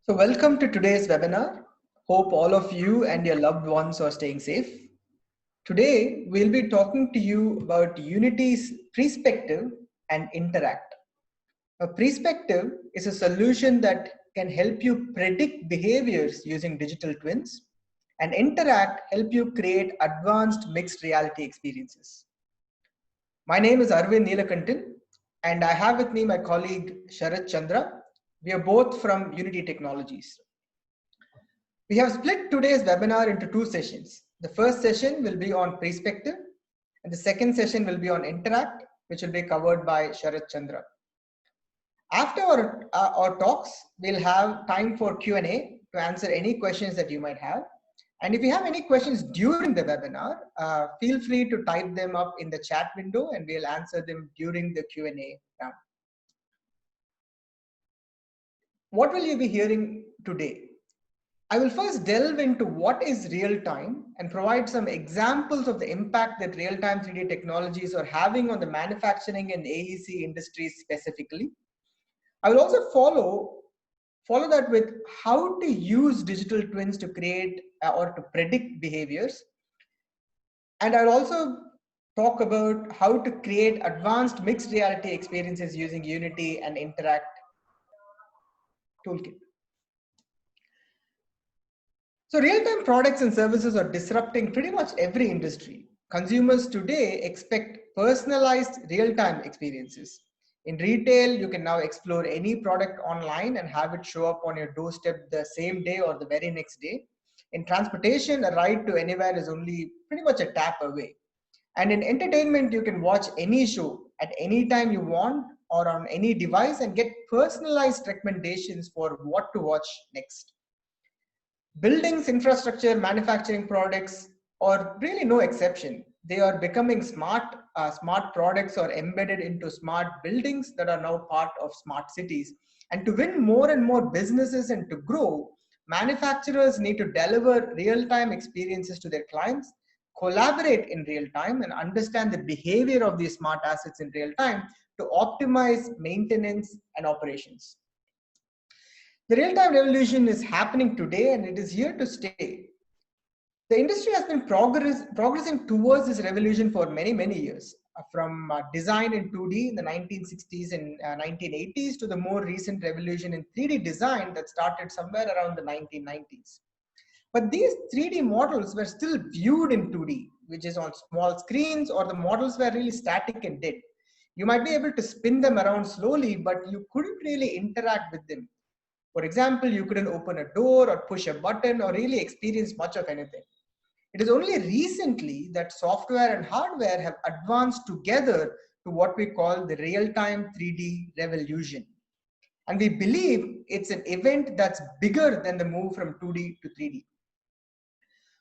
So welcome to today's webinar. Hope all of you and your loved ones are staying safe. Today, we'll be talking to you about Unity's PREspective and Interact. A PREspective is a solution that can help you predict behaviors using digital twins, and Interact help you create advanced mixed reality experiences. My name is Arvind Neelakantan, and I have with me my colleague Sharatchandra. We are both from Unity Technologies. We have split today's webinar into two sessions. The first session will be on PREspective, and the second session will be on Interact, which will be covered by Sharatchandra. After our talks, we'll have time for Q&A to answer any questions that you might have. And if you have any questions during the webinar, feel free to type them up in the chat window and we'll answer them during the Q&A round. What will you be hearing today? I will first delve into what is real-time and provide some examples of the impact that real-time 3D technologies are having on the manufacturing and AEC industries specifically. I will also follow that with how to use digital twins to create or to predict behaviors. And I'll also talk about how to create advanced mixed reality experiences using Unity and Interact toolkit. So real-time products and services are disrupting pretty much every industry. Consumers today expect personalized real-time experiences. In retail, you can now explore any product online and have it show up on your doorstep the same day or the very next day. In transportation, a ride to anywhere is only pretty much a tap away. And in entertainment, you can watch any show at any time you want or on any device and get personalized recommendations for what to watch next. Buildings, infrastructure, manufacturing products are really no exception. They are becoming smart products are embedded into smart buildings that are now part of smart cities. And to win more and more businesses and to grow, manufacturers need to deliver real-time experiences to their clients, collaborate in real time, and understand the behavior of these smart assets in real time to optimize maintenance and operations. The real-time revolution is happening today and it is here to stay. The industry has been progressing towards this revolution for many, many years, from design in 2D in the 1960s and 1980s to the more recent revolution in 3D design that started somewhere around the 1990s. But these 3D models were still viewed in 2D, which is on small screens, or the models were really static and dead. You might be able to spin them around slowly, but you couldn't really interact with them. For example, you couldn't open a door or push a button or really experience much of anything. It is only recently that software and hardware have advanced together to what we call the real-time 3D revolution. And we believe it's an event that's bigger than the move from 2D to 3D.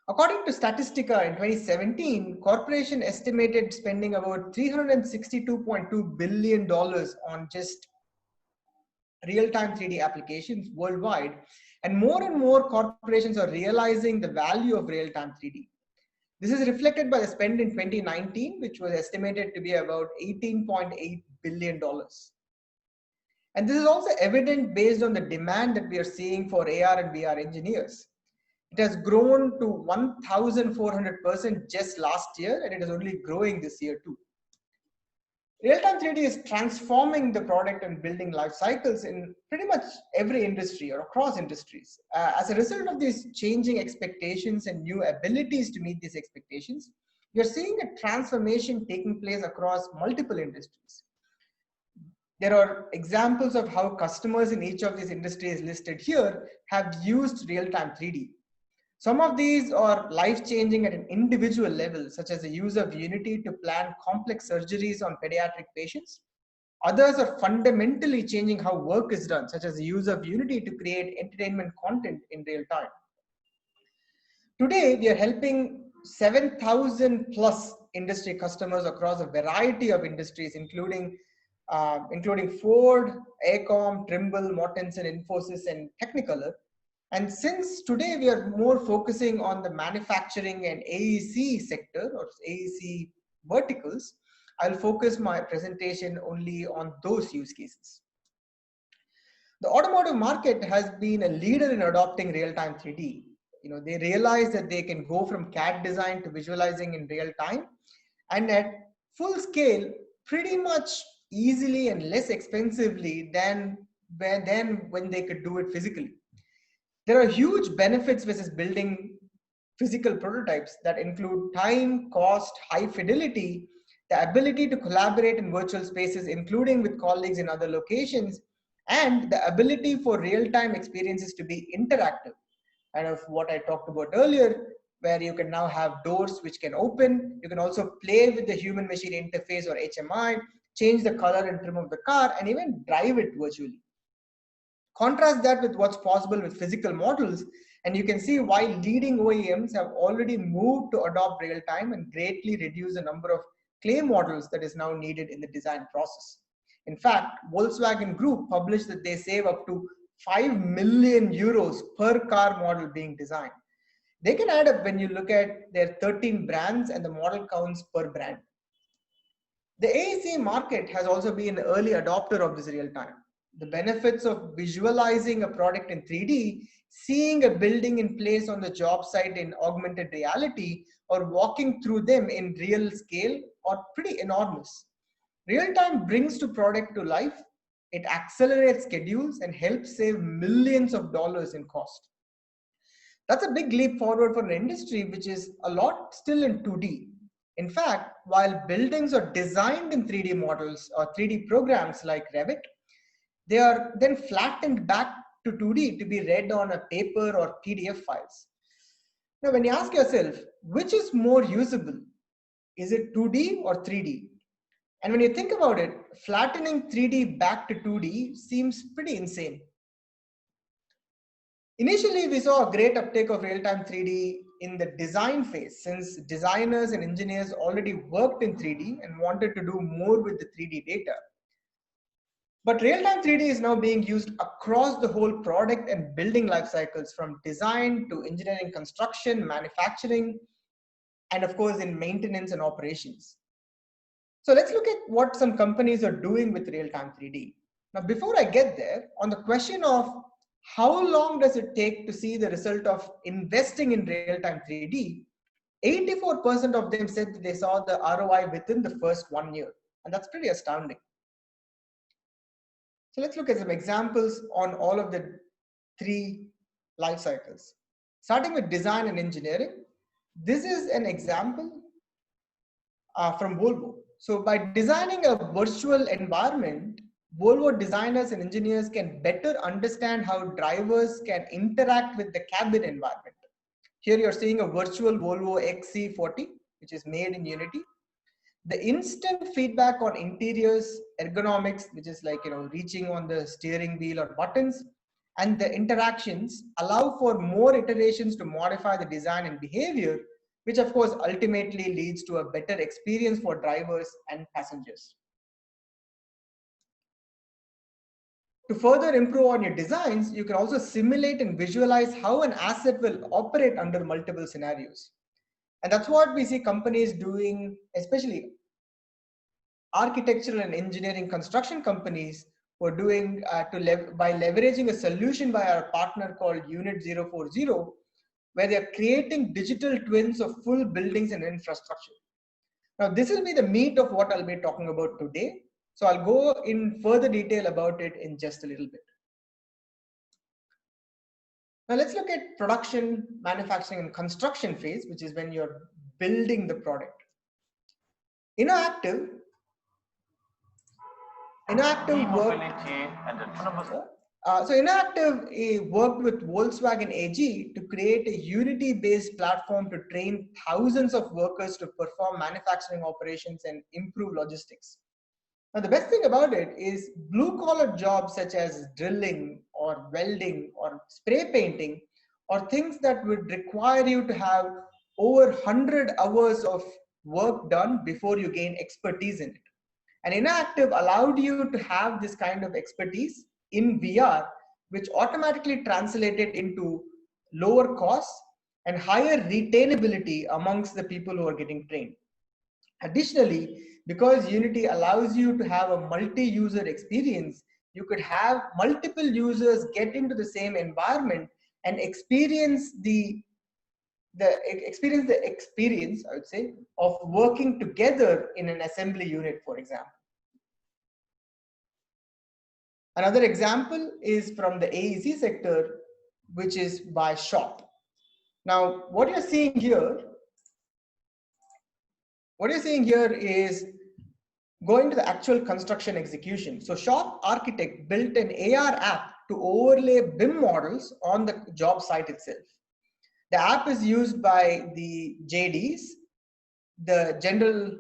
According to Statistica in 2017, corporation estimated spending about $362.2 billion on just real-time 3D applications worldwide, and more corporations are realizing the value of real-time 3D. This is reflected by the spend in 2019, which was estimated to be about $18.8 billion. And this is also evident based on the demand that we are seeing for AR and VR engineers. It has grown to 1,400% just last year, and it is only growing this year too. Real-time 3D is transforming the product and building life cycles in pretty much every industry or across industries. As a result of these changing expectations and new abilities to meet these expectations, we are seeing a transformation taking place across multiple industries. There are examples of how customers in each of these industries listed here have used real-time 3D. Some of these are life-changing at an individual level, such as the use of Unity to plan complex surgeries on pediatric patients. Others are fundamentally changing how work is done, such as the use of Unity to create entertainment content in real time. Today, we are helping 7,000 plus industry customers across a variety of industries, including Ford, AECOM, Trimble, Mortensen, Infosys, and Technicolor. And since today we are more focusing on the manufacturing and AEC sector or AEC verticals, I'll focus my presentation only on those use cases. The automotive market has been a leader in adopting real-time 3D. They realize that they can go from CAD design to visualizing in real time and at full scale pretty much easily and less expensively than when they could do it physically. There are huge benefits versus building physical prototypes that include time, cost, high fidelity, the ability to collaborate in virtual spaces, including with colleagues in other locations, and the ability for real-time experiences to be interactive. Kind of what I talked about earlier, where you can now have doors which can open. You can also play with the human machine interface or HMI, change the color and trim of the car, and even drive it virtually. Contrast that with what's possible with physical models, and you can see why leading OEMs have already moved to adopt real time and greatly reduce the number of clay models that is now needed in the design process. In fact, Volkswagen Group published that they save up to 5 million euros per car model being designed. They can add up when you look at their 13 brands and the model counts per brand. The AEC market has also been an early adopter of this real time. The benefits of visualizing a product in 3D, seeing a building in place on the job site in augmented reality, or walking through them in real scale are pretty enormous. Real time brings the product to life, it accelerates schedules and helps save millions of dollars in cost. That's a big leap forward for an industry which is a lot still in 2D. In fact, while buildings are designed in 3D models or 3D programs like Revit, they are then flattened back to 2D to be read on a paper or PDF files. Now, when you ask yourself, which is more usable? Is it 2D or 3D? And when you think about it, flattening 3D back to 2D seems pretty insane. Initially, we saw a great uptake of real-time 3D in the design phase, since designers and engineers already worked in 3D and wanted to do more with the 3D data. But real-time 3D is now being used across the whole product and building life cycles, from design to engineering, construction, manufacturing, and of course in maintenance and operations. So let's look at what some companies are doing with real-time 3D. Now, before I get there, on the question of how long does it take to see the result of investing in real-time 3D, 84% of them said that they saw the ROI within the first 1 year. And that's pretty astounding. So let's look at some examples on all of the three life cycles. Starting with design and engineering, this is an example from Volvo. So by designing a virtual environment, Volvo designers and engineers can better understand how drivers can interact with the cabin environment. Here you're seeing a virtual Volvo XC40, which is made in Unity. The instant feedback on interiors, ergonomics, which is like, reaching on the steering wheel or buttons, and the interactions allow for more iterations to modify the design and behavior, which of course ultimately leads to a better experience for drivers and passengers. To further improve on your designs, you can also simulate and visualize how an asset will operate under multiple scenarios. And that's what we see companies doing, especially architectural and engineering construction companies who are doing by leveraging a solution by our partner called Unit 040, where they're creating digital twins of full buildings and infrastructure. Now, this will be the meat of what I'll be talking about today. So I'll go in further detail about it in just a little bit. Now let's look at production, manufacturing, and construction phase, which is when you're building the product. Interactive worked with Volkswagen AG to create a Unity-based platform to train thousands of workers to perform manufacturing operations and improve logistics. Now, the best thing about it is blue-collar jobs such as drilling or welding or spray painting are things that would require you to have over 100 hours of work done before you gain expertise in it. And Interactive allowed you to have this kind of expertise in VR, which automatically translated into lower costs and higher retainability amongst the people who are getting trained. Additionally, because Unity allows you to have a multi-user experience, you could have multiple users get into the same environment and experience the experience, I would say, of working together in an assembly unit, for example. Another example is from the AEC sector, which is by shop. Now, what you're seeing here is going to the actual construction execution. So shop architect built an AR app to overlay BIM models on the job site itself. The app is used by the JDs, the general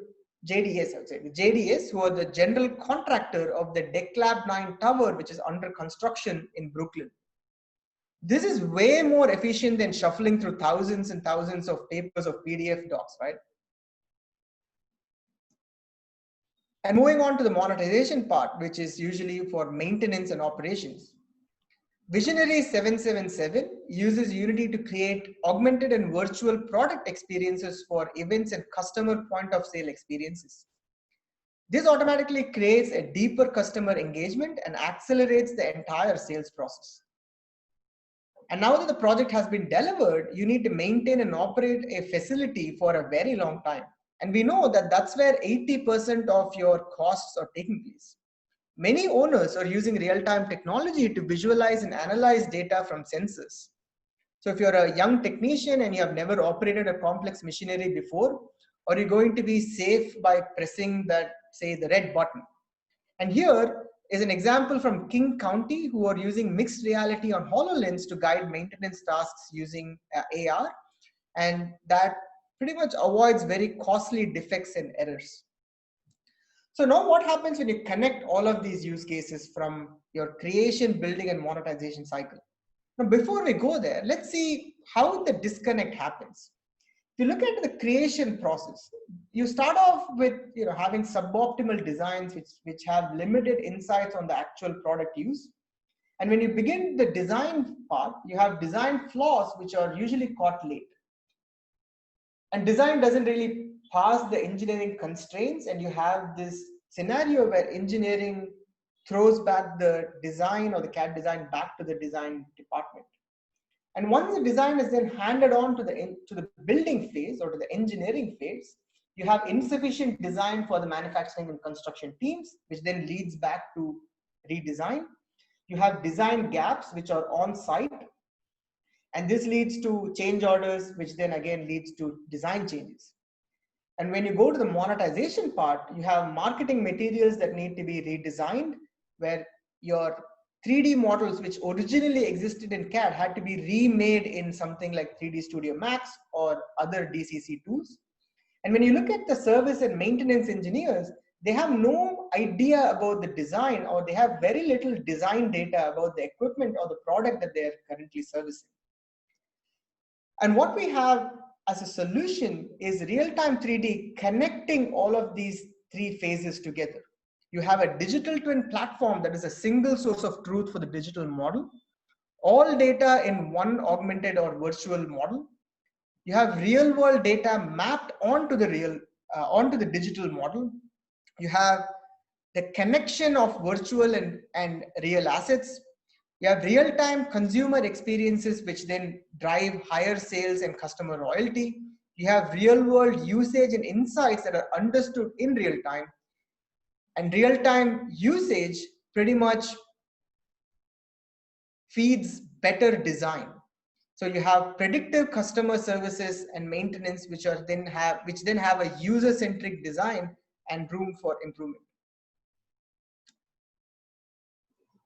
JDS, I would say, the JDS, who are the general contractor of the Declab 9 tower, which is under construction in Brooklyn. This is way more efficient than shuffling through thousands and thousands of papers of PDF docs, right? And moving on to the monetization part, which is usually for maintenance and operations. Visionary 777 uses Unity to create augmented and virtual product experiences for events and customer point of sale experiences. This automatically creates a deeper customer engagement and accelerates the entire sales process. And now that the project has been delivered, you need to maintain and operate a facility for a very long time. And we know that that's where 80% of your costs are taking place. Many owners are using real-time technology to visualize and analyze data from sensors. So if you're a young technician and you have never operated a complex machinery before, are you going to be safe by pressing that, say, the red button? And here is an example from King County, who are using mixed reality on HoloLens to guide maintenance tasks using AR, and that pretty much avoids very costly defects and errors. So now what happens when you connect all of these use cases from your creation, building, and monetization cycle? Now, before we go there, let's see how the disconnect happens. If you look at the creation process, you start off with having suboptimal designs which have limited insights on the actual product use. And when you begin the design part, you have design flaws which are usually caught late. And design doesn't really pass the engineering constraints, and you have this scenario where engineering throws back the design or the CAD design back to the design department. And once the design is then handed on to the building phase or to the engineering phase, you have insufficient design for the manufacturing and construction teams, which then leads back to redesign. You have design gaps which are on site, and this leads to change orders, which then again leads to design changes. And when you go to the monetization part, you have marketing materials that need to be redesigned, where your 3D models, which originally existed in CAD, had to be remade in something like 3D Studio Max or other DCC tools. And when you look at the service and maintenance engineers, they have no idea about the design, or they have very little design data about the equipment or the product that they're currently servicing. And what we have as a solution is real-time 3D connecting all of these three phases together. You have a digital twin platform that is a single source of truth for the digital model, all data in one augmented or virtual model. You have real-world data mapped onto the digital model. You have the connection of virtual and real assets. You have real-time consumer experiences, which then drive higher sales and customer loyalty. You have real-world usage and insights that are understood in real time. And real-time usage pretty much feeds better design. So you have predictive customer services and maintenance, which then have a user-centric design and room for improvement.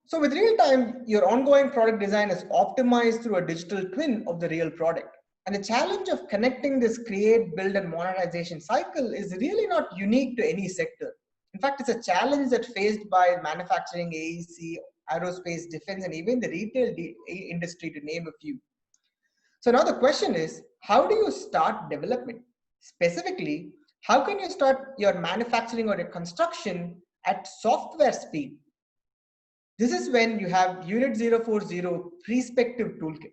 So with real time, your ongoing product design is optimized through a digital twin of the real product. And the challenge of connecting this create, build, and monetization cycle is really not unique to any sector. In fact, it's a challenge that's faced by manufacturing, AEC, aerospace, defense, and even the retail industry, to name a few. So now the question is, how do you start development? Specifically, how can you start your manufacturing or your construction at software speed? This is when you have Unit 040 PREspective toolkit.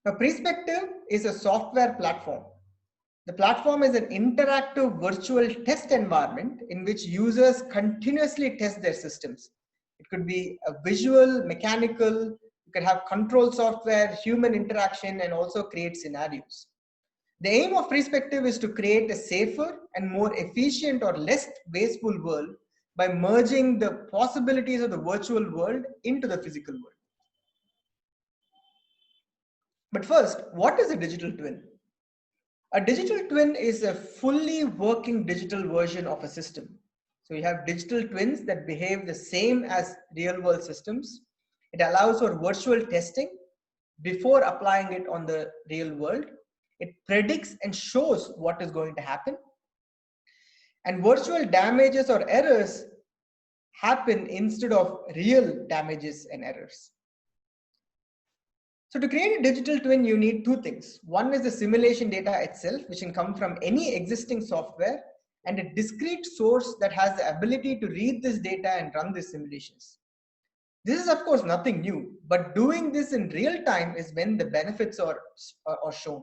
Now, PREspective is a software platform. The platform is an interactive virtual test environment in which users continuously test their systems. It could be a visual, mechanical, you could have control software, human interaction, and also create scenarios. The aim of PREspective is to create a safer and more efficient or less wasteful world by merging the possibilities of the virtual world into the physical world. But first, what is a digital twin? A digital twin is a fully working digital version of a system. So you have digital twins that behave the same as real world systems. It allows for virtual testing before applying it on the real world. It predicts and shows what is going to happen. And virtual damages or errors happen instead of real damages and errors. So to create a digital twin, you need two things. One is the simulation data itself, which can come from any existing software, and a discrete source that has the ability to read this data and run these simulations. This is of course nothing new, but doing this in real time is when the benefits are shown.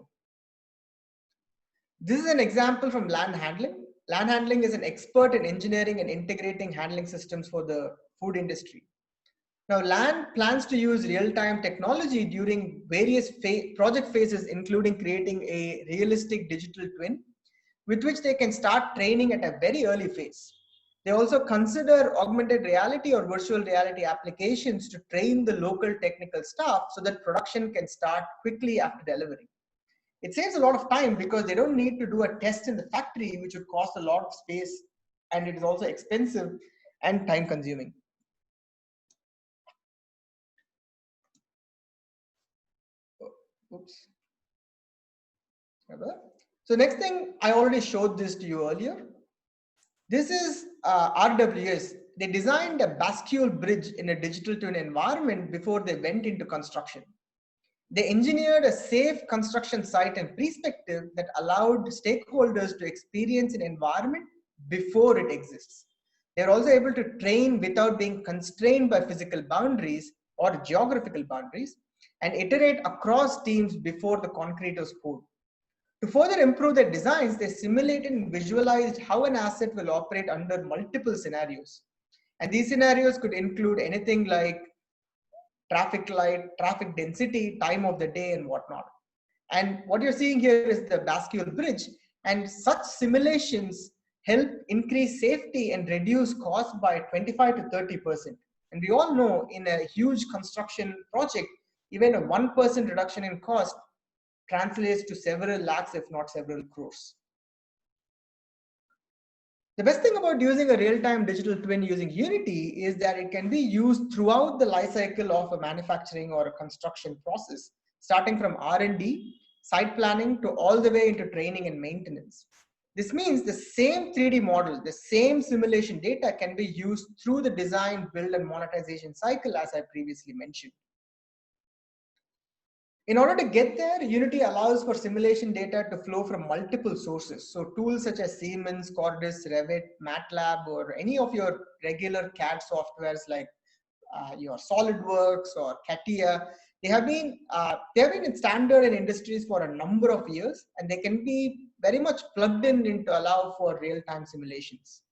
This is an example from land handling. Land handling is an expert in engineering and integrating handling systems for the food industry. Now, land plans to use real-time technology during various project phases, including creating a realistic digital twin, with which they can start training at a very early phase. They also consider augmented reality or virtual reality applications to train the local technical staff so that production can start quickly after delivery. It saves a lot of time because they don't need to do a test in the factory, which would cost a lot of space, and it is also expensive and time consuming. Oops. So next thing, I already showed this to you earlier. This is RWS. They designed a bascule bridge in a digital twin environment before they went into construction. They engineered a safe construction site and PREspective that allowed stakeholders to experience an environment before it exists. They're also able to train without being constrained by physical boundaries or geographical boundaries, and iterate across teams before the concrete was poured. To further improve their designs, they simulated and visualized how an asset will operate under multiple scenarios. And these scenarios could include anything like traffic light, traffic density, time of the day, and whatnot. And what you're seeing here is the bascule bridge, and such simulations help increase safety and reduce cost by 25 to 30%. And we all know in a huge construction project, even a 1% reduction in cost translates to several lakhs, if not several crores. The best thing about using a real-time digital twin using Unity is that it can be used throughout the life cycle of a manufacturing or a construction process, starting from R&D, site planning, to all the way into training and maintenance. This means the same 3D model, the same simulation data can be used through the design, build, and monetization cycle, as I previously mentioned. In order to get there, Unity allows for simulation data to flow from multiple sources. So tools such as Siemens, Cordis, Revit, MATLAB, or any of your regular CAD softwares like your SolidWorks or CATIA, they have been in standard in industries for a number of years, and they can be very much plugged in to allow for real-time simulations.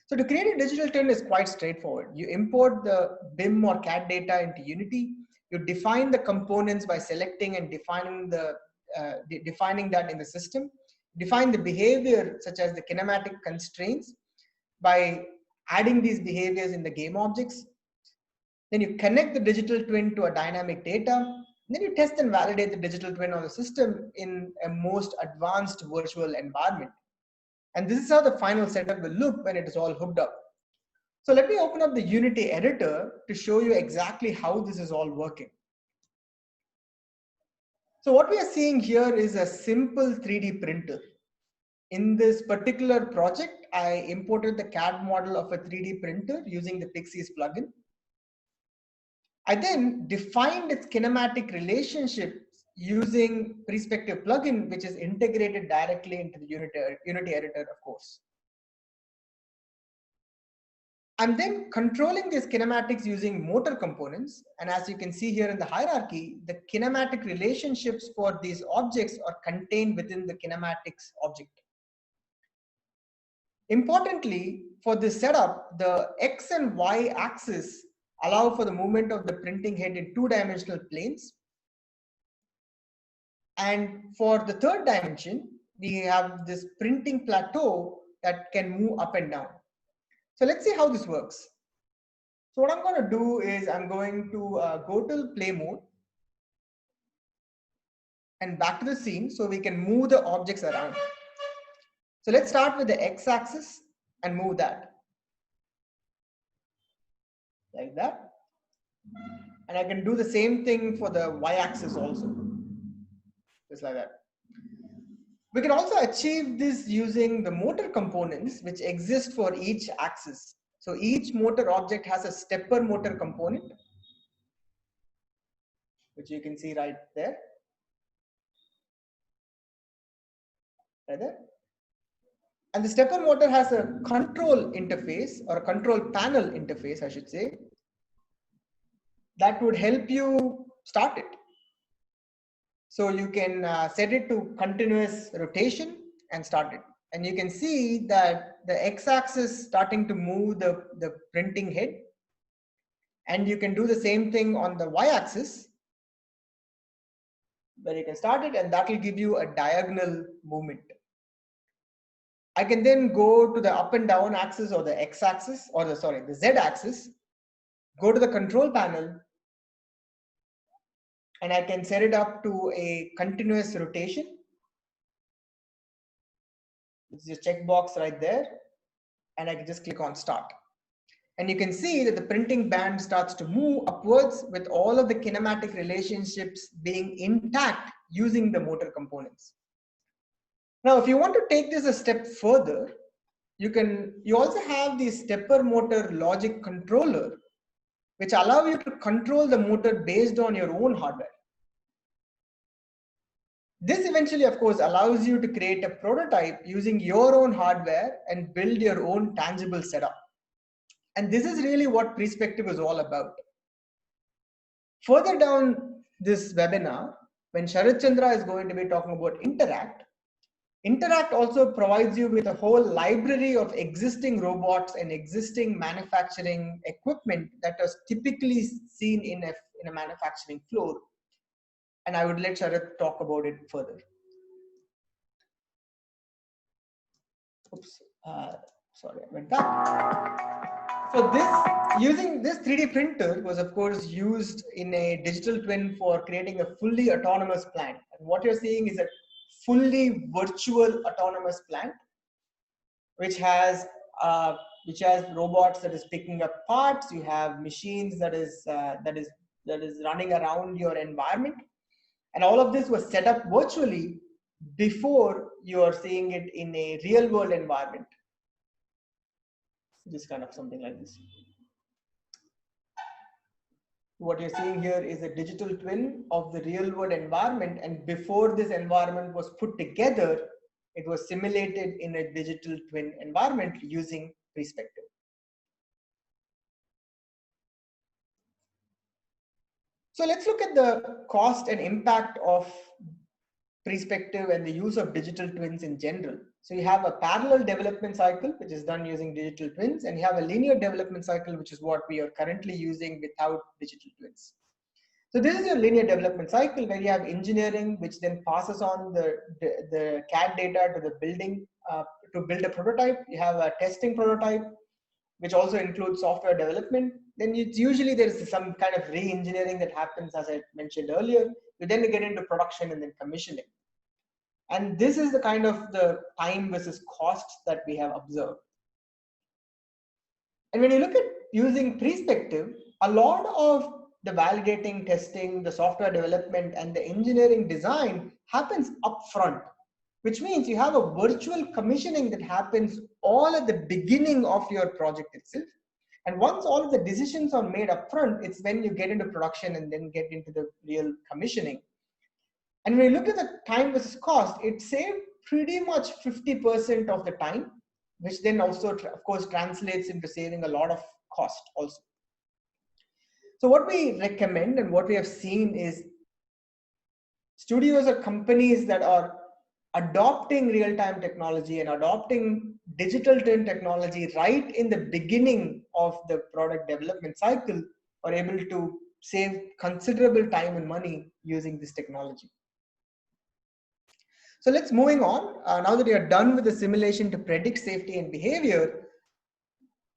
So to create a digital twin is quite straightforward. You import the BIM or CAD data into Unity. You define the components by selecting and defining that in the system. Define the behavior such as the kinematic constraints by adding these behaviors in the game objects. Then you connect the digital twin to a dynamic data. Then you test and validate the digital twin on the system in a most advanced virtual environment. And this is how the final setup will look when it is all hooked up. So let me open up the Unity editor to show you exactly how this is all working. So what we are seeing here is a simple 3D printer. In this particular project, I imported the CAD model of a 3D printer using the Pixies plugin. I then defined its kinematic relationships using PREspective plugin, which is integrated directly into the Unity editor, of course. I'm then controlling these kinematics using motor components. And as you can see here in the hierarchy, the kinematic relationships for these objects are contained within the kinematics object. Importantly, for this setup, the X and Y axis allow for the movement of the printing head in two-dimensional planes. And for the third dimension, we have this printing plateau that can move up and down. So let's see how this works. So what I'm going to do is I'm going to go to play mode and back to the scene so we can move the objects around. So let's start with the x-axis and move that. Like that. And I can do the same thing for the y-axis also. Just like that. We can also achieve this using the motor components which exist for each axis. So each motor object has a stepper motor component, which you can see right there. Right there. And the stepper motor has a control interface, or a control panel interface, I should say, that would help you start it. So you can set it to continuous rotation and start it. And you can see that the x-axis starting to move the printing head. And you can do the same thing on the y-axis, where you can start it, and that will give you a diagonal movement. I can then go to the up and down axis, or the x-axis, or the z-axis, go to the control panel, and I can set it up to a continuous rotation. It's a checkbox right there, and I can just click on start. And you can see that the printing band starts to move upwards with all of the kinematic relationships being intact using the motor components. Now, if you want to take this a step further, you also have the stepper motor logic controller, which allow you to control the motor based on your own hardware. This eventually, of course, allows you to create a prototype using your own hardware and build your own tangible setup. And this is really what PREspective is all about. Further down this webinar, when Sharatchandra is going to be talking about Interact, Interact also provides you with a whole library of existing robots and existing manufacturing equipment that is typically seen in a manufacturing floor. And I would let Sharat talk about it further. Oops, sorry, I went back. So using this 3D printer was of course used in a digital twin for creating a fully autonomous plant. And what you're seeing is a fully virtual autonomous plant, which has robots that is picking up parts. You have machines that is running around your environment, and all of this was set up virtually before you are seeing it in a real world environment. Just kind of something like this. What you're seeing here is a digital twin of the real world environment, and before this environment was put together, it was simulated in a digital twin environment using PREspective. So let's look at the cost and impact of PREspective and the use of digital twins in general. So you have a parallel development cycle, which is done using digital twins, and you have a linear development cycle, which is what we are currently using without digital twins. So this is your linear development cycle, where you have engineering, which then passes on the CAD data to the building to build a prototype. You have a testing prototype, which also includes software development. Then usually there is some kind of re-engineering that happens, as I mentioned earlier. You then get into production and then commissioning. And this is the kind of the time versus costs that we have observed. And when you look at using PREspective, a lot of the validating, testing, the software development, and the engineering design happens upfront, which means you have a virtual commissioning that happens all at the beginning of your project itself. And once all of the decisions are made upfront, it's when you get into production and then get into the real commissioning. And when you look at the time versus cost, it saved pretty much 50% of the time, which then also, of course, translates into saving a lot of cost also. So what we recommend and what we have seen is studios or companies that are adopting real-time technology and adopting digital twin technology right in the beginning of the product development cycle are able to save considerable time and money using this technology. So let's moving on. Now that we are done with the simulation to predict safety and behavior,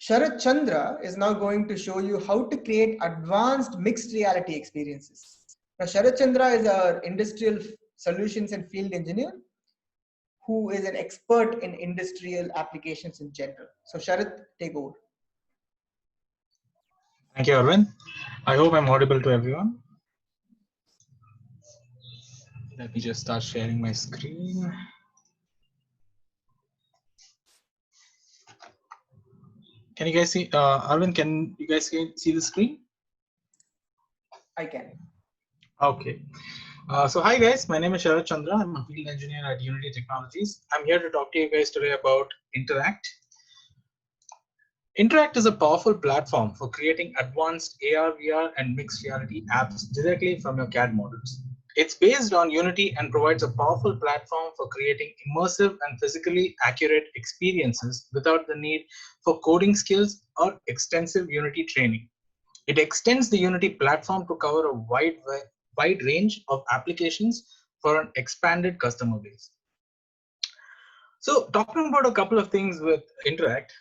Sharatchandra is now going to show you how to create advanced mixed reality experiences. Now, Sharatchandra is our industrial solutions and field engineer who is an expert in industrial applications in general. So, Sharat, take over. Thank you, Arvind. I hope I'm audible to everyone. Let me just start sharing my screen. Can you guys see, Arvind, can you guys see the screen? I can. Okay. So hi guys, my name is Sharatchandra. I'm a field engineer at Unity Technologies. I'm here to talk to you guys today about Interact. Interact is a powerful platform for creating advanced AR, VR, and mixed reality apps directly from your CAD models. It's based on Unity and provides a powerful platform for creating immersive and physically accurate experiences without the need for coding skills or extensive Unity training. It extends the Unity platform to cover a wide range of applications for an expanded customer base. So talking about a couple of things with Interact,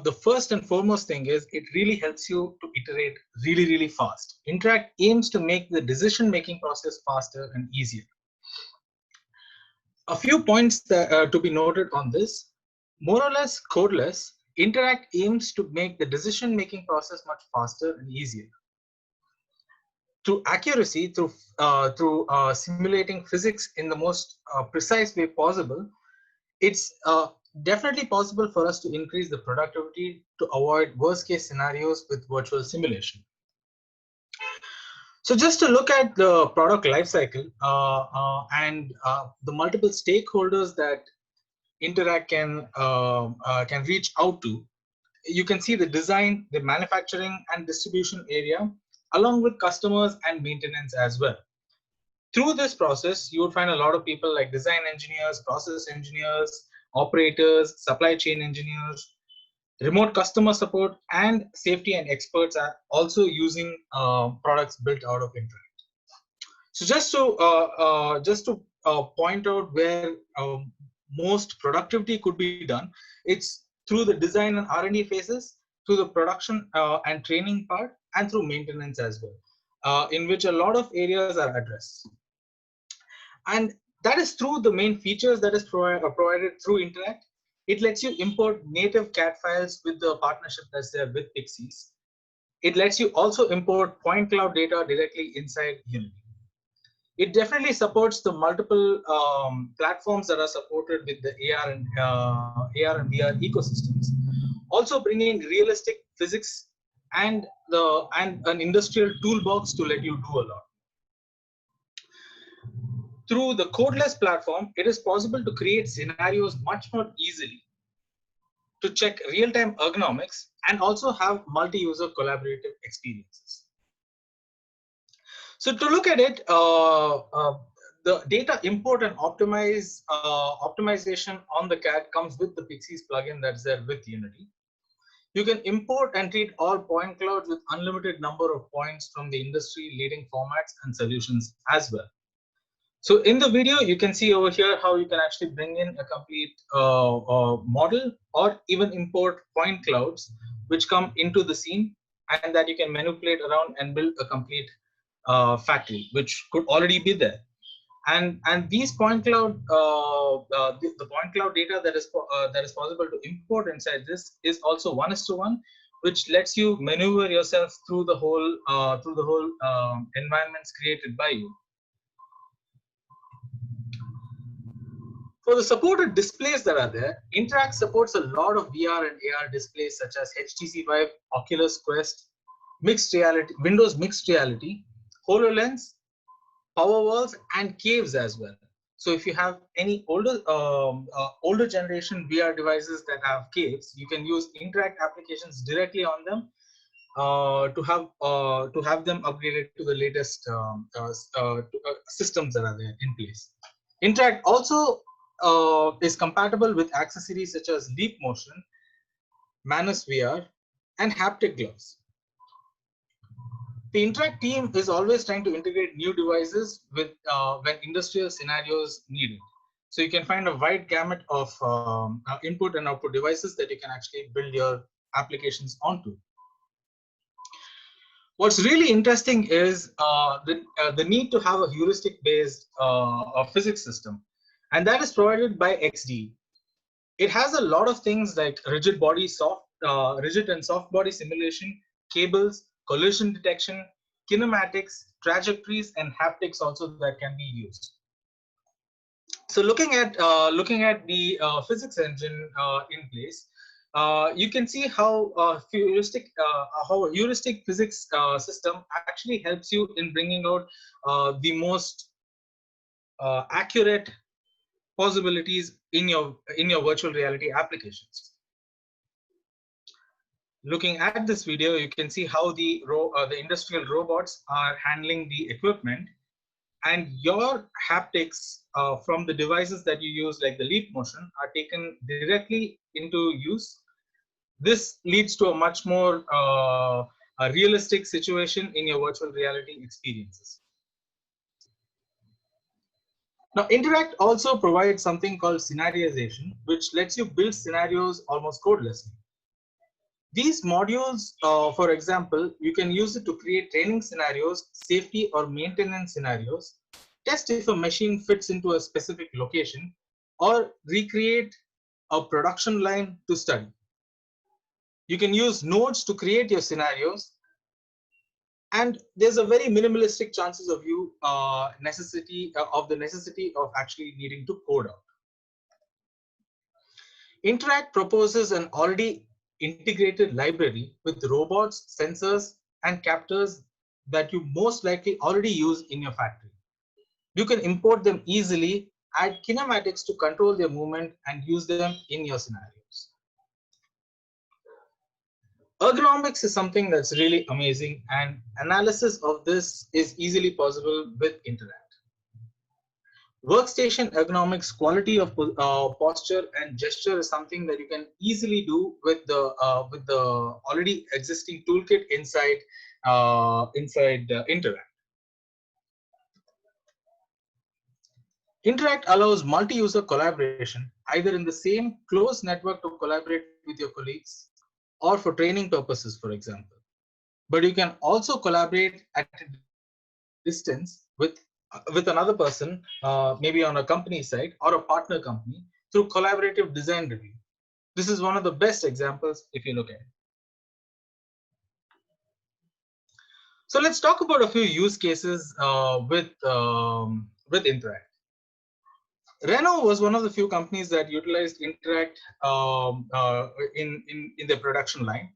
the first and foremost thing is it really helps you to iterate really fast. Interact aims to make the decision-making process faster and easier. A few points that, to be noted on this. More or less codeless, Interact aims to make the decision-making process much faster and easier. Through accuracy, through simulating physics in the most precise way possible, it's definitely possible for us to increase the productivity to avoid worst case scenarios with virtual simulation. So just to look at the product lifecycle and the multiple stakeholders that Interact can reach out to, you can see the design, the manufacturing and distribution area, along with customers and maintenance as well. Through this process, you would find a lot of people like design engineers, process engineers, operators, supply chain engineers, remote customer support, and safety and experts are also using products built out of Interact. So just to point out where most productivity could be done, it's through the design and R&D phases, through the production and training part, and through maintenance as well, in which a lot of areas are addressed. And that is through the main features that is provided through Interact. It lets you import native CAD files with the partnership that's there with Pixies. It lets you also import point cloud data directly inside Unity. It definitely supports the multiple platforms that are supported with the AR and VR ecosystems. Also bringing realistic physics and an industrial toolbox to let you do a lot. Through the codeless platform, it is possible to create scenarios much more easily, to check real-time ergonomics, and also have multi-user collaborative experiences. So to look at it, the data import and optimization on the CAD comes with the Pixies plugin that's there with Unity. You can import and treat all point clouds with unlimited number of points from the industry leading formats and solutions as well. So in the video, you can see over here how you can actually bring in a complete model or even import point clouds which come into the scene and that you can manipulate around and build a complete factory, which could already be there. And these point cloud, the point cloud data that is possible to import inside this is also 1:1, which lets you maneuver yourself through the whole environments created by you. For the supported displays that are there, Interact supports a lot of VR and AR displays such as HTC Vive, Oculus Quest, mixed reality, Windows Mixed Reality, HoloLens, Powerwalls, and caves as well. So if you have any older generation VR devices that have caves, you can use Interact applications directly on them to have them upgraded to the latest systems that are there in place. Interact also is compatible with accessories such as Leap Motion, Manus VR, and haptic gloves. The Interact team is always trying to integrate new devices with when industrial scenarios need it. So you can find a wide gamut of input and output devices that you can actually build your applications onto. What's really interesting is the need to have a heuristic-based physics system, and that is provided by XD. It has a lot of things like rigid and soft body simulation, cables, collision detection, kinematics, trajectories, and haptics also that can be used. So looking at the physics engine in place, you can see how a heuristic physics system actually helps you in bringing out the most accurate possibilities in your virtual reality applications. Looking at this video, you can see how the industrial robots are handling the equipment, and your haptics from the devices that you use, like the leap motion, are taken directly into use. This leads to a much more a realistic situation in your virtual reality experiences. Now, Interact also provides something called scenariization, which lets you build scenarios almost codelessly. These modules, for example, you can use it to create training scenarios, safety or maintenance scenarios, test if a machine fits into a specific location, or recreate a production line to study. You can use nodes to create your scenarios, and there's a very minimalistic chances of you necessity of actually needing to code out. Interact proposes an already integrated library with robots, sensors, and captors that you most likely already use in your factory. You can import them easily, add kinematics to control their movement, and use them in your scenarios. Ergonomics is something that's really amazing, and analysis of this is easily possible with Interact. Workstation ergonomics, quality of posture and gesture is something that you can easily do with the already existing toolkit inside Interact. Interact allows multi-user collaboration either in the same closed network to collaborate with your colleagues or for training purposes, for example. But you can also collaborate at a distance with another person, maybe on a company side or a partner company, through collaborative design review. This is one of the best examples if you look at it. So let's talk about a few use cases with Interact. Renault was one of the few companies that utilized Interact in their production line.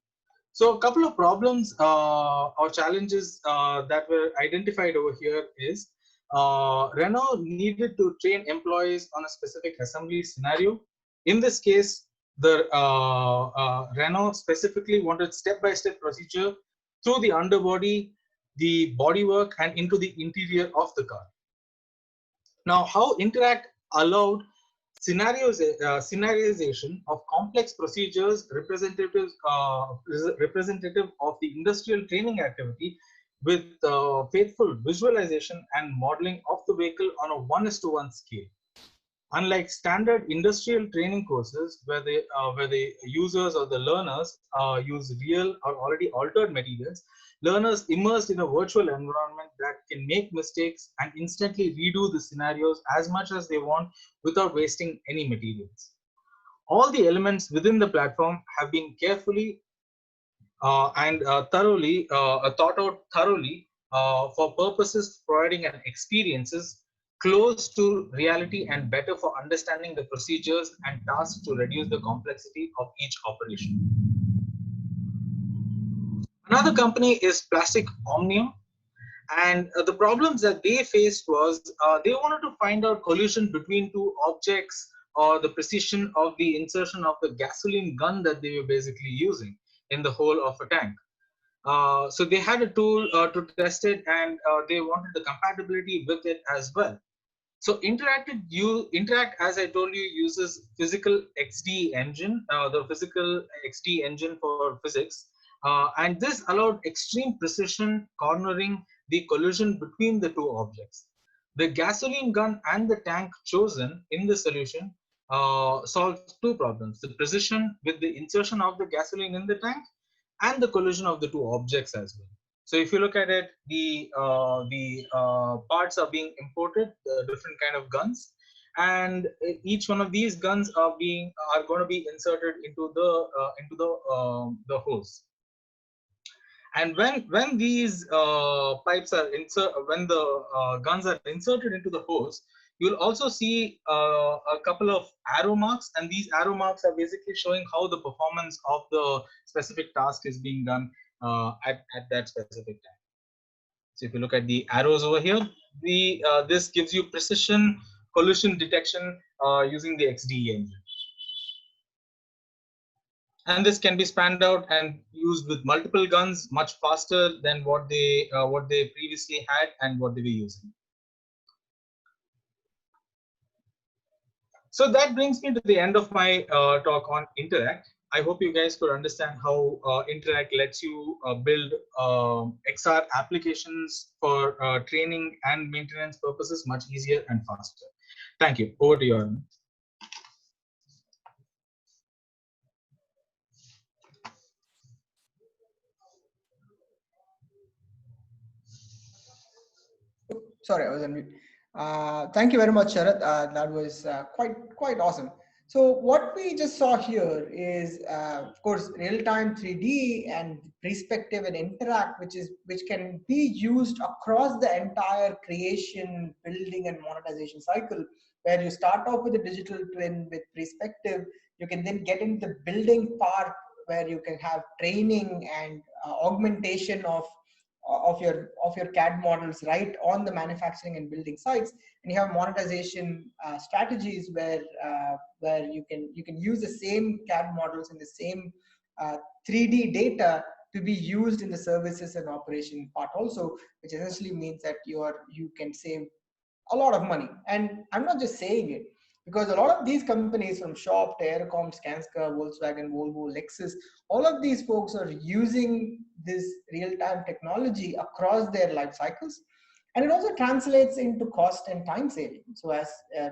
So a couple of problems or challenges that were identified over here is Renault needed to train employees on a specific assembly scenario. In this case, the Renault specifically wanted step-by-step procedure through the underbody, the bodywork, and into the interior of the car. Now, how Interact allowed scenariization of complex procedures representative of the industrial training activity with faithful visualization and modeling of the vehicle on a 1:1 scale. Unlike standard industrial training courses where the users or the learners use real or already altered materials, learners immersed in a virtual environment that can make mistakes and instantly redo the scenarios as much as they want without wasting any materials. All the elements within the platform have been carefully and thoroughly thought out thoroughly for purposes providing an experiences close to reality and better for understanding the procedures and tasks to reduce the complexity of each operation. Another company is Plastic Omnium, and the problems that they faced was they wanted to find out collision between two objects or the precision of the insertion of the gasoline gun that they were basically using in the hole of a tank. So they had a tool to test it, and they wanted the compatibility with it as well. So Interact, as I told you, uses physical XD engine, the physical XD engine for physics, And this allowed extreme precision, cornering the collision between the two objects. The gasoline gun and the tank chosen in the solution solves two problems: the precision with the insertion of the gasoline in the tank, and the collision of the two objects as well. So if you look at it, the parts are being imported, the different kind of guns, and each one of these guns are going to be inserted into the hose. And when these pipes are when the guns are inserted into the hose, you'll also see a couple of arrow marks, and these arrow marks are basically showing how the performance of the specific task is being done at that specific time. So if you look at the arrows over here, this gives you precision collision detection using the XDE engine. And this can be spanned out and used with multiple guns much faster than what they previously had and what they were using. So that brings me to the end of my talk on Interact. I hope you guys could understand how Interact lets you build XR applications for training and maintenance purposes much easier and faster. Thank you. Over to you, Arvind. Sorry, I was on mute. Thank you very much, Sharat. That was quite awesome. So what we just saw here is, of course, real-time 3D and PREspective and Interact, which can be used across the entire creation, building, and monetization cycle. Where you start off with a digital twin with PREspective, you can then get into the building part where you can have training and augmentation of your CAD models right on the manufacturing and building sites, and you have monetization strategies where you can use the same CAD models and the same 3D data to be used in the services and operation part also, which essentially means that you can save a lot of money. And I'm not just saying it, because a lot of these companies from Shop to Aircom, Skanska, Volkswagen, Volvo, Lexus, all of these folks are using this real-time technology across their life cycles. And it also translates into cost and time saving. So as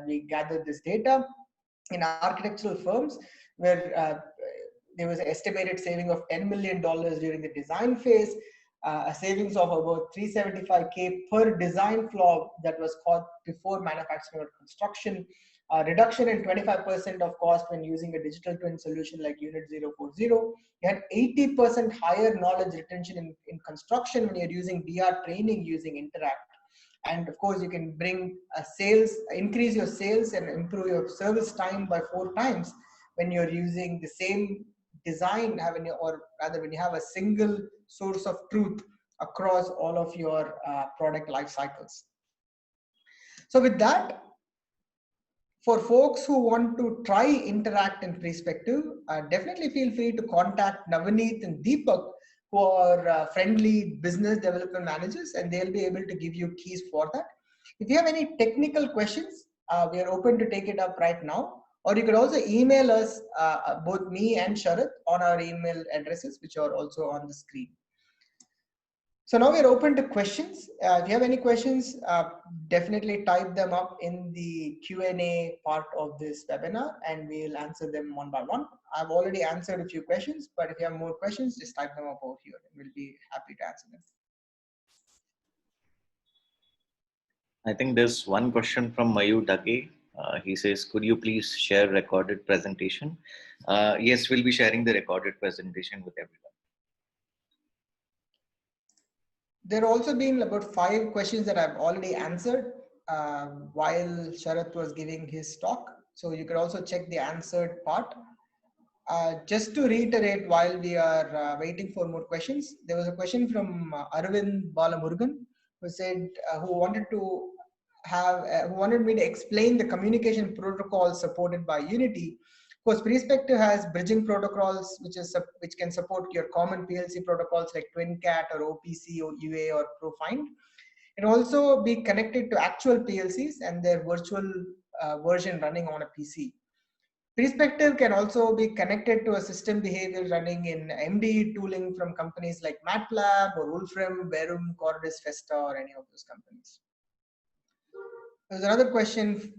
we gather this data in architectural firms, where there was an estimated saving of $10 million during the design phase, a savings of about 375K per design flaw that was caught before manufacturing or construction, reduction in 25% of cost when using a digital twin solution like Unit 040. You had 80% higher knowledge retention in construction when you're using VR training using Interact. And of course, you can bring increase your sales and improve your service time by 4 times when you're using the same design, or rather when you have a single source of truth across all of your product life cycles. So with that, for folks who want to try Interact and PREspective, definitely feel free to contact Navaneet and Deepak, who are friendly business development managers, and they'll be able to give you keys for that. If you have any technical questions, we are open to take it up right now. Or you could also email us, both me and Sharat, on our email addresses, which are also on the screen. So now we're open to questions. If you have any questions, definitely type them up in the Q&A part of this webinar, and we'll answer them one by one. I've already answered a few questions, but if you have more questions, just type them up over here, and we'll be happy to answer them. I think there's one question from Mayu Dage. He says, could you please share recorded presentation? Yes, we'll be sharing the recorded presentation with everyone. There have also been about 5 questions that I've already answered while Sharat was giving his talk. So you could also check the answered part. Just to reiterate, while we are waiting for more questions, there was a question from Arvind Balamurgan, who said, who wanted me to explain the communication protocol supported by Unity. Of course, PREspective has bridging protocols, which can support your common PLC protocols like TwinCat or OPC or UA or ProFind. It also be connected to actual PLCs and their virtual version running on a PC. PREspective can also be connected to a system behavior running in MDE tooling from companies like MATLAB or Wolfram, Verum, Cordis, Festa, or any of those companies. There's another question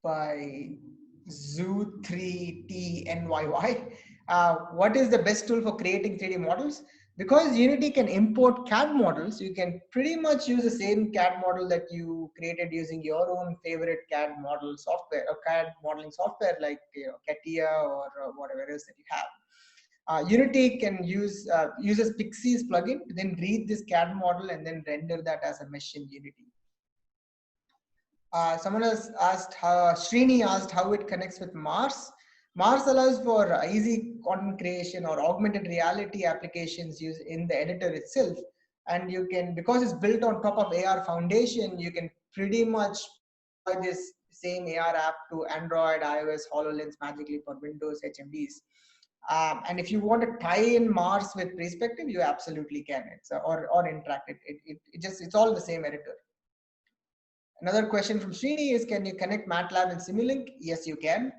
by Zoo3TNYY. What is the best tool for creating 3D models? Because Unity can import CAD models, you can pretty much use the same CAD model that you created using your own favorite CAD model software or CAD modeling software like CATIA or whatever else that you have. Unity can uses Pixie's plugin to then read this CAD model and then render that as a mesh in Unity. Someone else asked, Srini asked how it connects with Mars. Mars allows for easy content creation or augmented reality applications used in the editor itself. And you can, because it's built on top of AR Foundation, you can pretty much deploy this same AR app to Android, iOS, HoloLens magically for Windows, HMDs. And if you want to tie in Mars with PREspective, you absolutely can. It's or interact. It's all the same editor. Another question from Srini is, can you connect MATLAB and Simulink? Yes, you can.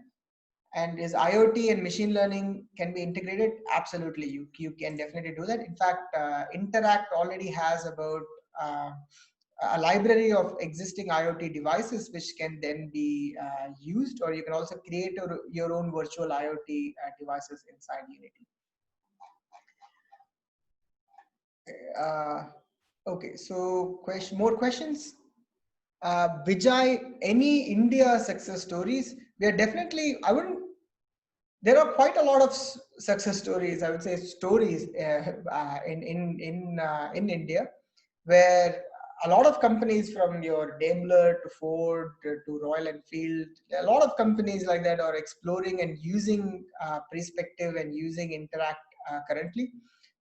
And is IoT and machine learning can be integrated? Absolutely, you can definitely do that. In fact, Interact already has about a library of existing IoT devices which can then be used, or you can also create your own virtual IoT devices inside Unity. Okay, so more questions? Vijay, any India success stories? We are definitely, there are quite a lot of success stories, I would say stories in India, where a lot of companies from your Daimler to Ford to Royal Enfield, a lot of companies like that are exploring and using PREspective and using Interact currently.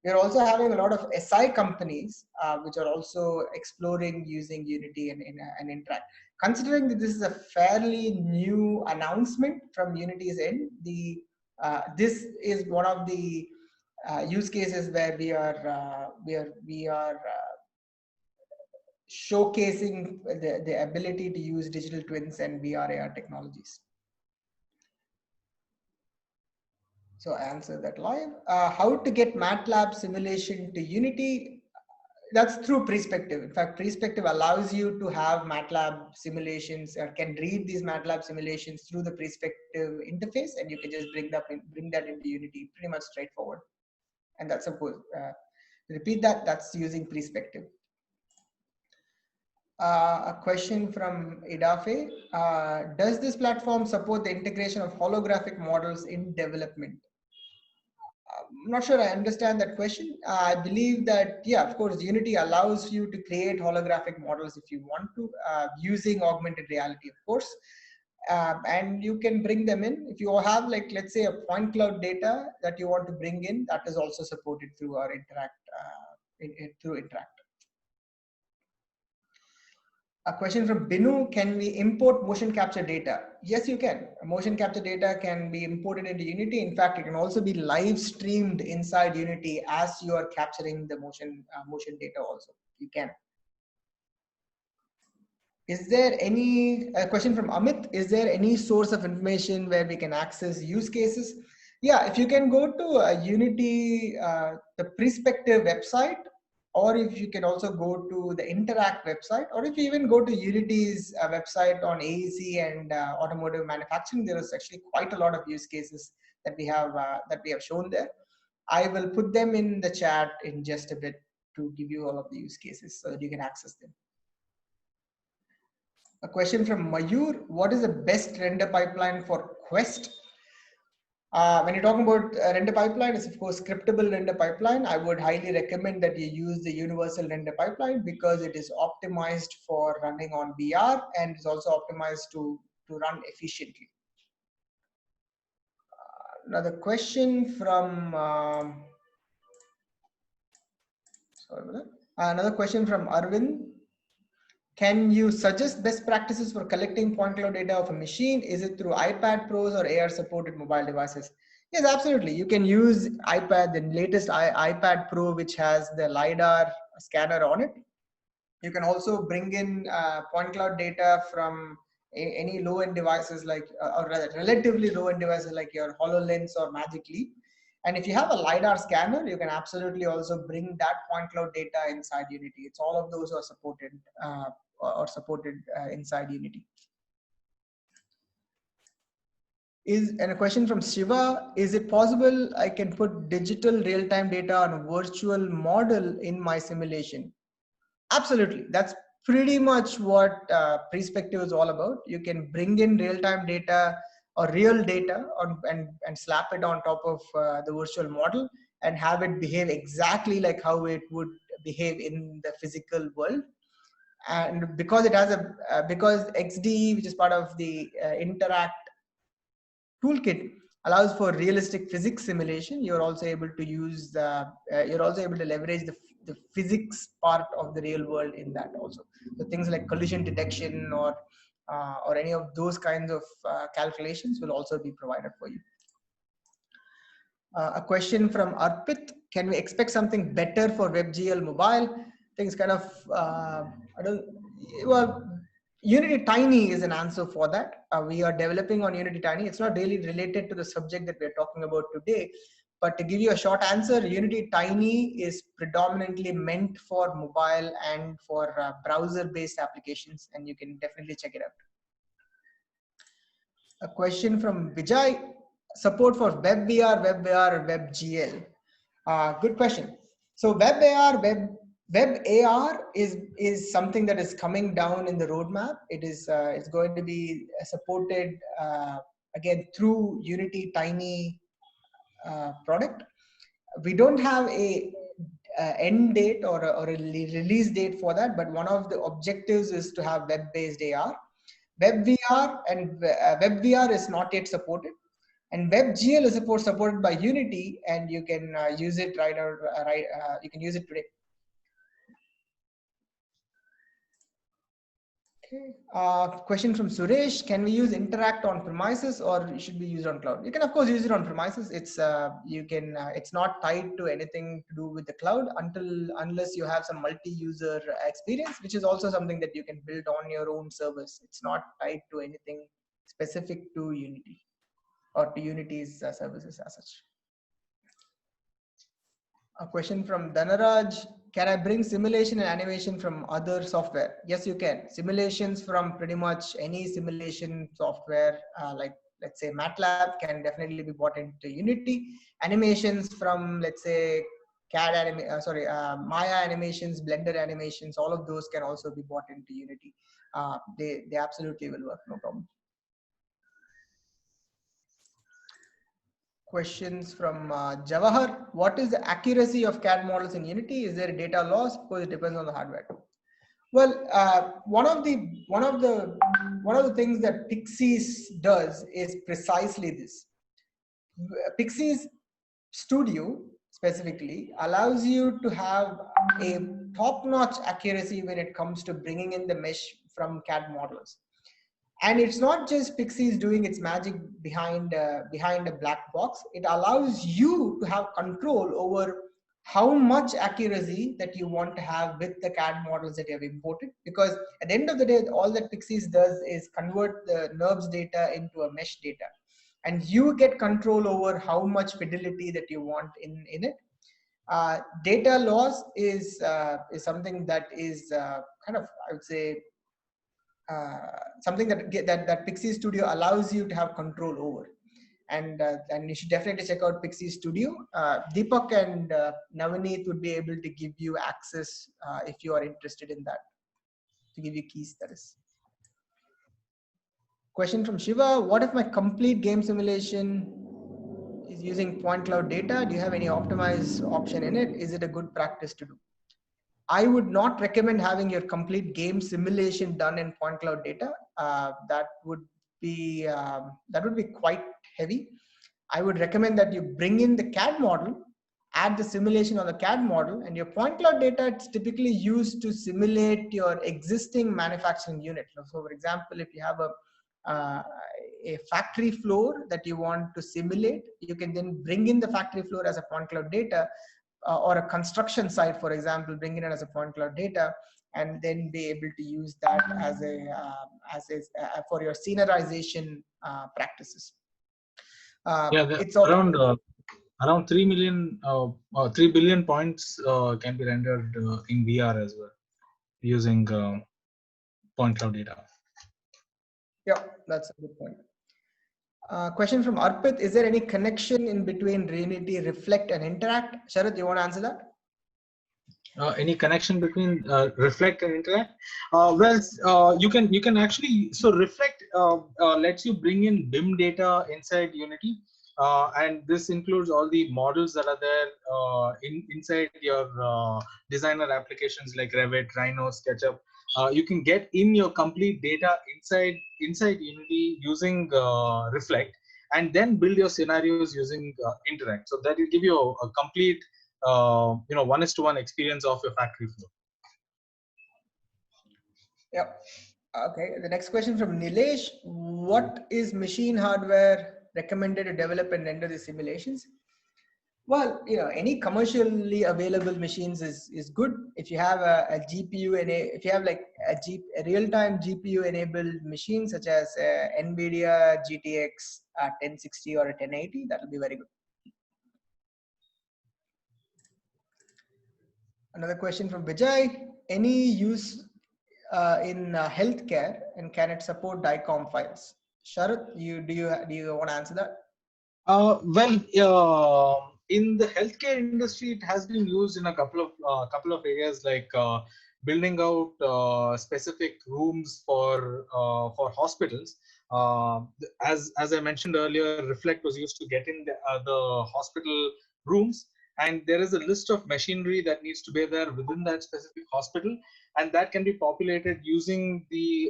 We are also having a lot of SI companies which are also exploring using Unity and Interact. Considering that this is a fairly new announcement from Unity's end, this is one of the use cases where we are showcasing the ability to use digital twins and VR AR technologies. So I answered that live. How to get MATLAB simulation to Unity? That's through PREspective. In fact, PREspective allows you to have MATLAB simulations, or can read these MATLAB simulations through the PREspective interface, and you can just bring that into Unity. Pretty much straightforward. And that's, of course, repeat that, that's using PREspective. A question from Idafe. Does this platform support the integration of holographic models in development? I'm not sure I understand that question. I believe that, yeah, of course, Unity allows you to create holographic models if you want to, using augmented reality, of course. And you can bring them in. If you have, like, let's say, a point cloud data that you want to bring in, that is also supported through our Interact, through Interact. A question from Binu, can we import motion capture data? Yes, you can. Motion capture data can be imported into Unity. In fact, it can also be live streamed inside Unity as you are capturing the motion data also. You can. Is there any, a question from Amit, is there any source of information where we can access use cases? Yeah, if you can go to Unity, the PREspective website, or if you can also go to the Interact website, or if you even go to Unity's website on AEC and automotive manufacturing, there is actually quite a lot of use cases that we have shown there. I will put them in the chat in just a bit to give you all of the use cases so that you can access them. A question from Mayur, what is the best render pipeline for Quest? When you're talking about render pipeline, it's of course scriptable render pipeline. I would highly recommend that you use the universal render pipeline because it is optimized for running on VR and it's also optimized to run efficiently. Another question from another question from Arvind. Can you suggest best practices for collecting point cloud data of a machine? Is it through iPad Pros or AR supported mobile devices? Yes, absolutely. You can use iPad, the latest iPad Pro, which has the LiDAR scanner on it. You can also bring in point cloud data from any low-end devices like, or rather relatively low-end devices like your HoloLens or Magic Leap. And if you have a LiDAR scanner, you can absolutely also bring that point cloud data inside Unity. It's all of those are supported inside Unity. And a question from Shiva, is it possible I can put digital real-time data on a virtual model in my simulation? Absolutely. That's pretty much what PREspective is all about. You can bring in real-time data or real data and slap it on top of the virtual model and have it behave exactly like how it would behave in the physical world. And because it has because XD, which is part of the Interact toolkit, allows for realistic physics simulation, you're also able to use you're also able to leverage the physics part of the real world in that also. So things like collision detection or any of those kinds of calculations will also be provided for you. A question from Arpit, can we expect something better for WebGL mobile? Things kind of, Unity Tiny is an answer for that. We are developing on Unity Tiny. It's not really related to the subject that we're talking about today, but to give you a short answer, Unity Tiny is predominantly meant for mobile and for browser-based applications, and you can definitely check it out. A question from Vijay, support for WebVR, WebGL. Good question. So WebAR is something that is coming down in the roadmap. It's going to be supported again through Unity Tiny product. We don't have a end date or a release date for that, but one of the objectives is to have web-based AR. WebVR is not yet supported. And WebGL is supported by Unity, and you can use it you can use it today. Okay. Question from Suresh: can we use Interact on premises, or should we use it on cloud? You can of course use it on premises. It's it's not tied to anything to do with the cloud unless you have some multi-user experience, which is also something that you can build on your own service. It's not tied to anything specific to Unity or to Unity's services as such. A question from Dhanaraj: can I bring simulation and animation from other software? Yes, you can. Simulations from pretty much any simulation software, like let's say MATLAB, can definitely be brought into Unity. Animations from, let's say, Maya animations, Blender animations, all of those can also be brought into Unity. They absolutely will work, no problem. Questions from Jawahar: what is the accuracy of CAD models in Unity? Is there a data loss? Because it depends on the hardware. Well, one of the things that Pixies does is precisely this. Pixies Studio specifically allows you to have a top-notch accuracy when it comes to bringing in the mesh from CAD models. And it's not just Pixies doing its magic behind a black box. It allows you to have control over how much accuracy that you want to have with the CAD models that you have imported. Because at the end of the day, all that Pixies does is convert the NURBS data into a mesh data. And you get control over how much fidelity that you want in it. Data loss is something that is kind of, I would say, something that Pixie Studio allows you to have control over, and you should definitely check out Pixie Studio. Deepak and Navaneet would be able to give you access if you are interested in that, to give you keys. That is. Question from Shiva: what if my complete game simulation is using point cloud data? Do you have any optimized option in it? Is it a good practice to do? I would not recommend having your complete game simulation done in point cloud data. That would be quite heavy. I would recommend that you bring in the CAD model, add the simulation on the CAD model, and your point cloud data it's typically used to simulate your existing manufacturing unit. So, for example, if you have a factory floor that you want to simulate, you can then bring in the factory floor as a point cloud data. Or a construction site, for example, bring it in as a point cloud data and then be able to use that as for your scenarization practices. Yeah, It's all around 3 billion points can be rendered in VR as well using point cloud data. Yeah, that's a good point. Question from Arpit: is there any connection in between Unity, Reflect, and Interact? Sharat, you want to answer that? Any connection between Reflect and Interact? You can actually, so Reflect lets you bring in BIM data inside Unity, and this includes all the models that are there inside your designer applications like Revit, Rhino, SketchUp. You can get in your complete data inside Unity using Reflect, and then build your scenarios using Interact. So that will give you a complete 1:1 experience of your factory floor. Yeah. Okay. The next question from Nilesh: what is machine hardware recommended to develop and render the simulations? Well, any commercially available machines is good. If you have a GPU and if you have like a real-time GPU enabled machine such as NVIDIA GTX 1060 or a 1080, that will be very good. Another question from Vijay: any use in healthcare, and can it support DICOM files? Sharat, do you want to answer that? In the healthcare industry, it has been used in a couple of areas, like building out specific rooms for hospitals. As I mentioned earlier, Reflect was used to get in the hospital rooms, and there is a list of machinery that needs to be there within that specific hospital, and that can be populated using the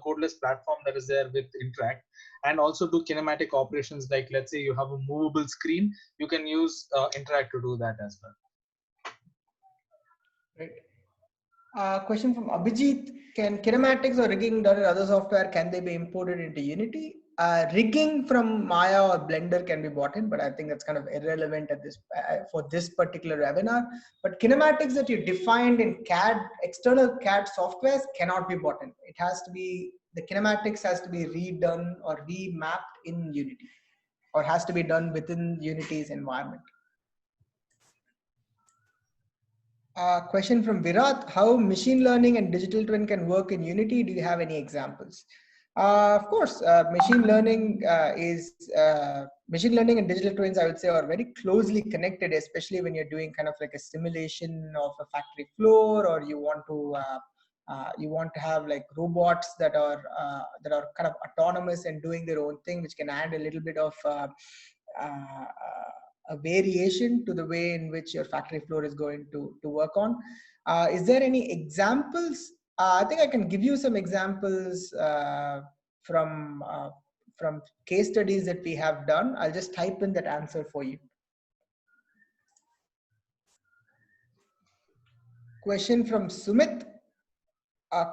codeless platform that is there with Interact, and also do kinematic operations, like let's say you have a movable screen, you can use Interact to do that as well. Right. Question from Abhijit: can kinematics or rigging done in other software, can they be imported into Unity? Rigging from Maya or Blender can be bought in, but I think that's kind of irrelevant at this for this particular webinar. But kinematics that you defined in CAD, external CAD softwares, cannot be bought in. It has to be, the kinematics has to be redone or remapped in Unity, or has to be done within Unity's environment. Question from Virat: how machine learning and digital twin can work in Unity? Do you have any examples? Of course, machine learning and digital twins, I would say, are very closely connected, especially when you're doing kind of like a simulation of a factory floor, or you want to have like robots that are kind of autonomous and doing their own thing, which can add a little bit of a variation to the way in which your factory floor is going to work on. Is there any examples? I think I can give you some examples from case studies that we have done. I'll just type in that answer for you. Question from Sumit: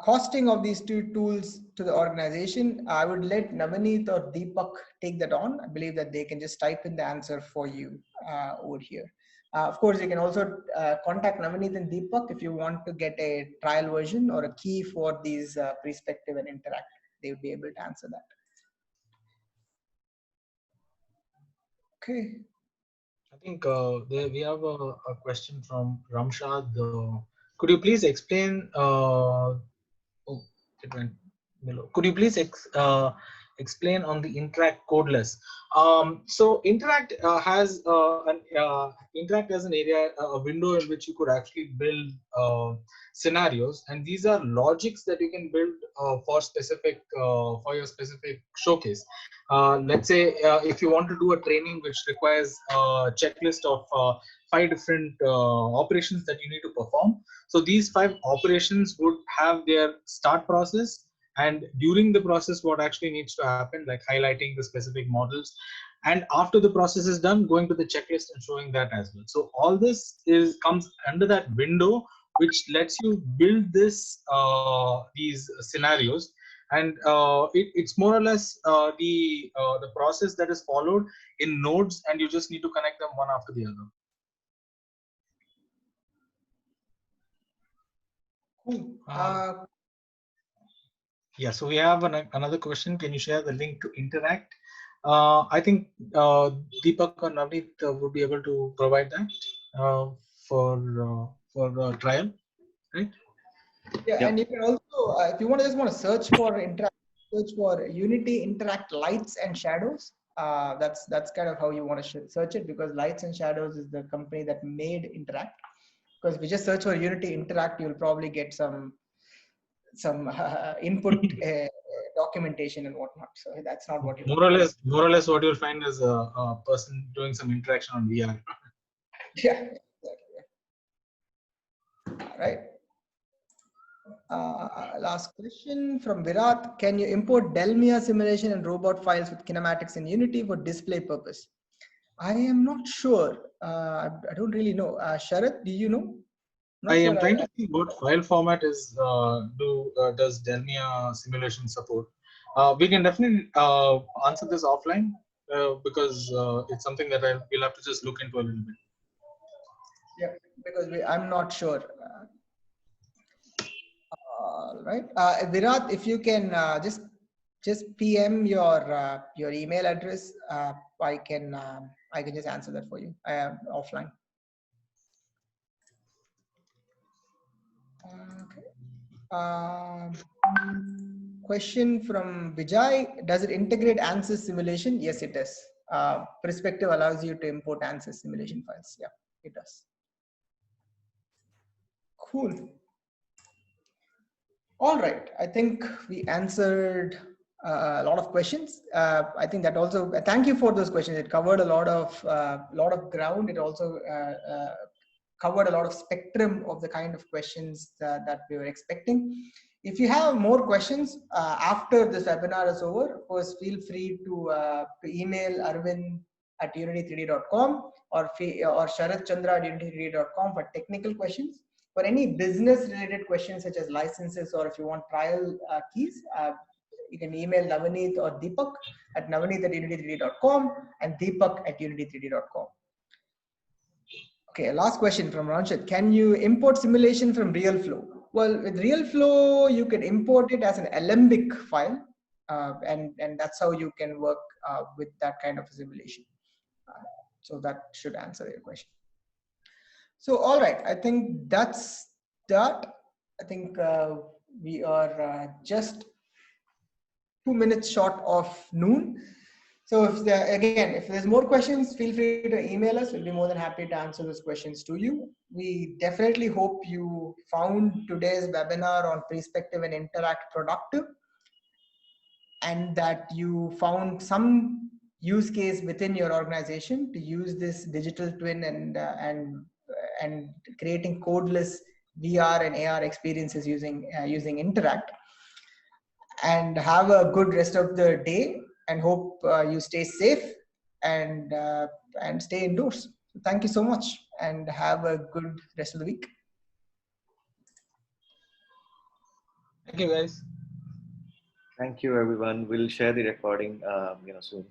costing of these two tools to the organization. I would let Navaneet or Deepak take that on. I believe that they can just type in the answer for you over here. Of course, you can also contact Navaneet and Deepak if you want to get a trial version or a key for these PREspective and Interact. They will be able to answer that. Okay. I think we have a question from Ramshad. Could you please explain? It went below. Could you please explain on the Interact codeless? So Interact has Interact as an area, a window in which you could actually build scenarios, and these are logics that you can build for your specific showcase. Let's say if you want to do a training which requires a checklist of 5 different operations that you need to perform. So these 5 operations would have their start process, and during the process what actually needs to happen, like highlighting the specific models, and after the process is done, going to the checklist and showing that as well. So all this comes under that window, which lets you build these scenarios, and it's more or less the process that is followed in nodes, and you just need to connect them one after the other. Cool. Yeah, so we have another question. Can you share the link to Interact? I think Deepak or Navneet would be able to provide that for trial, right? Yeah, Yep. and you can also, if you want to search for Interact, search for Unity Interact Lights and Shadows. That's kind of how you want to search it, because Lights and Shadows is the company that made Interact. Because if you just search for Unity Interact, you'll probably get some input documentation and whatnot. So that's not what you want. More or less, what you'll find is a person doing some interaction on VR. Yeah, exactly. Right. Last question from Virat. Can you import Delmia simulation and robot files with kinematics in Unity for display purpose? I am not sure. I don't really know. Sharat, do you know? I am trying to see what file format is does Delmia simulation support. We can definitely answer this offline because it's something that we'll have to just look into a little bit. Yeah, because I'm not sure. Right, Virat, if you can just PM your email address, I can just answer that for you offline. Okay. Question from Vijay: does it integrate ANSYS simulation? Yes, it does. PREspective allows you to import ANSYS simulation files. Yeah, it does. Cool. All right, I think we answered a lot of questions. I think that also, thank you for those questions. It covered a lot of ground. It also covered a lot of spectrum of the kind of questions that we were expecting. If you have more questions after this webinar is over, of course, feel free to email Arvind at unity3d.com or Sharatchandra at unity3d.com for technical questions. For any business related questions such as licenses, or if you want trial keys, you can email Navneet or Deepak at navneet@unity3d.com and Deepak at unity3d.com. Okay, last question from Ranjit. Can you import simulation from RealFlow? Well, with RealFlow, you can import it as an Alembic file, and that's how you can work with that kind of simulation. So that should answer your question. So, all right, I think that's that. I think we are just 2 minutes short of noon. So if there's more questions, feel free to email us. We'll be more than happy to answer those questions to you. We definitely hope you found today's webinar on PREspective and Interact productive, and that you found some use case within your organization to use this digital twin and creating codeless VR and AR experiences using Interact. And have a good rest of the day, and hope you stay safe and stay indoors. So thank you so much, and have a good rest of the week. Thank you, guys. Thank you, everyone. We'll share the recording soon.